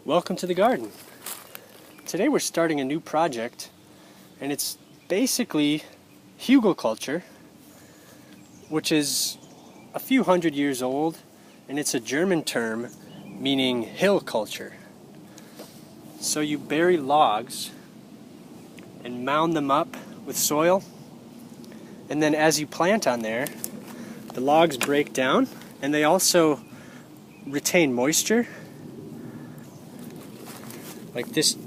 Welcome to the garden. Today we're starting a new project, and it's basically Hugelkultur, which is a few hundred years old, and it's a German term meaning hill culture. So you bury logs and mound them up with soil, and then as you plant on there, the logs break down, and they also retain moisture. Like this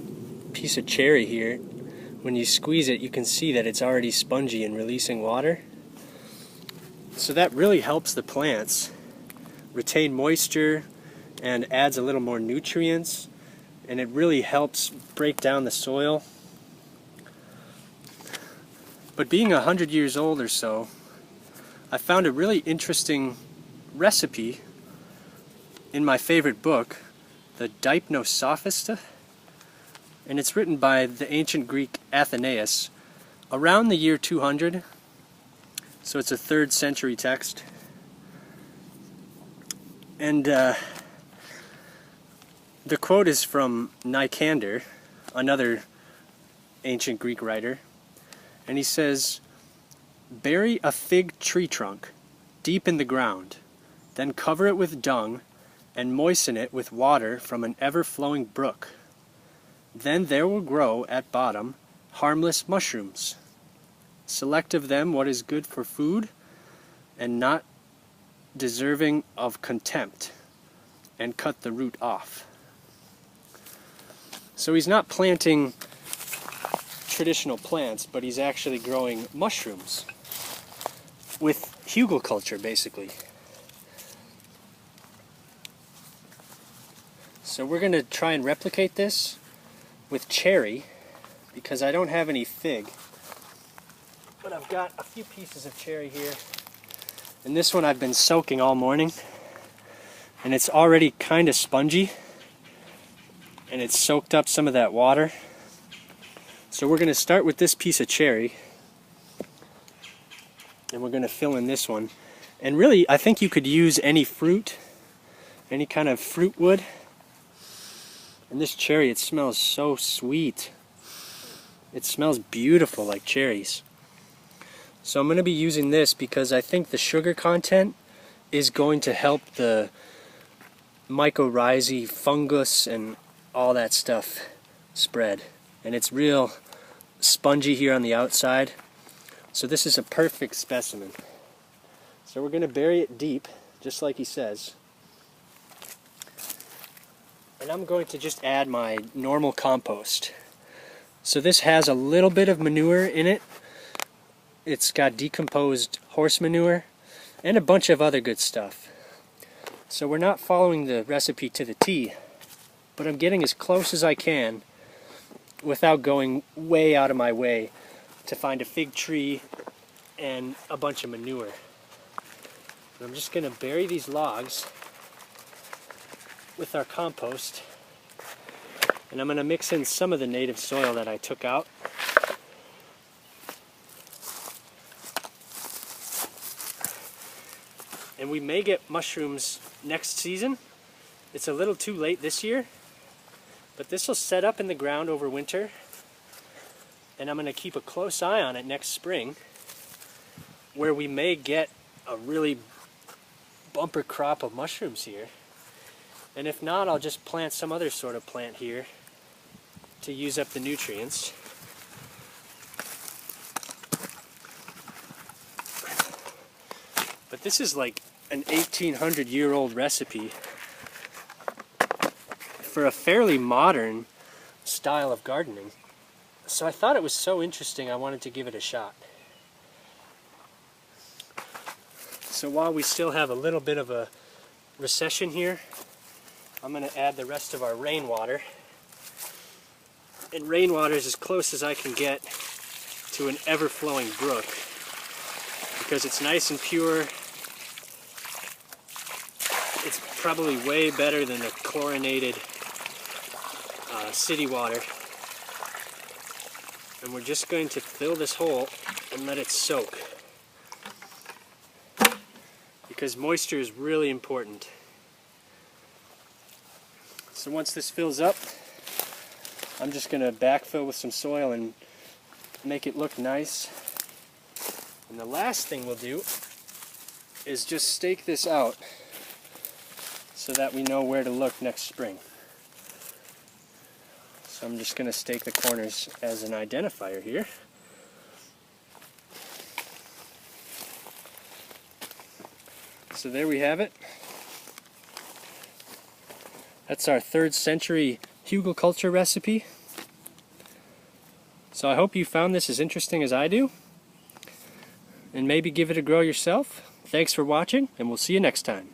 piece of cherry here, when you squeeze it, you can see that it's already spongy and releasing water. So that really helps the plants retain moisture and adds a little more nutrients, and it really helps break down the soil. But being 100 years old or so, I found a really interesting recipe in my favorite book, the Deipnosophistae, and it's written by the ancient Greek Athenaeus around the year 200, so it's a 3rd century text. And the quote is from Nicander, another ancient Greek writer, and he says, "Bury a fig tree trunk deep in the ground, then cover it with dung and moisten it with water from an ever-flowing brook. Then there will grow at bottom harmless mushrooms. Select of them what is good for food and not deserving of contempt, and cut the root off." So he's not planting traditional plants, but he's actually growing mushrooms with Hugelkultur, basically. So we're going to try and replicate this with cherry, because I don't have any fig, but I've got a few pieces of cherry here, and this one I've been soaking all morning, and it's already kind of spongy, and it's soaked up some of that water. So we're going to start with this piece of cherry, and we're going to fill in this one. And really, I think you could use any fruit, any kind of fruit wood. And this cherry, it smells so sweet. It smells beautiful like cherries. So I'm going to be using this because I think the sugar content is going to help the mycorrhizae, fungus, and all that stuff spread. And it's real spongy here on the outside. So this is a perfect specimen. So we're going to bury it deep, just like he says. And I'm going to just add my normal compost. So this has a little bit of manure in it. It's got decomposed horse manure and a bunch of other good stuff. So we're not following the recipe to the T, but I'm getting as close as I can without going way out of my way to find a fig tree and a bunch of manure. And I'm just going to bury these logs with our compost, and I'm going to mix in some of the native soil that I took out. And we may get mushrooms next season. It's a little too late this year, but this will set up in the ground over winter, and I'm going to keep a close eye on it next spring, where we may get a really bumper crop of mushrooms here. And if not, I'll just plant some other sort of plant here to use up the nutrients. But this is like an 1800-year-old recipe for a fairly modern style of gardening. So I thought it was so interesting, I wanted to give it a shot. So while we still have a little bit of a recession here, I'm going to add the rest of our rainwater. And rainwater is as close as I can get to an ever-flowing brook, because it's nice and pure. It's probably way better than the chlorinated city water. And we're just going to fill this hole and let it soak, because moisture is really important. So once this fills up, I'm just going to backfill with some soil and make it look nice. And the last thing we'll do is just stake this out so that we know where to look next spring. So I'm just going to stake the corners as an identifier here. So there we have it. That's our 3rd century Hugelkultur recipe. So I hope you found this as interesting as I do. And maybe give it a go yourself. Thanks for watching, and we'll see you next time.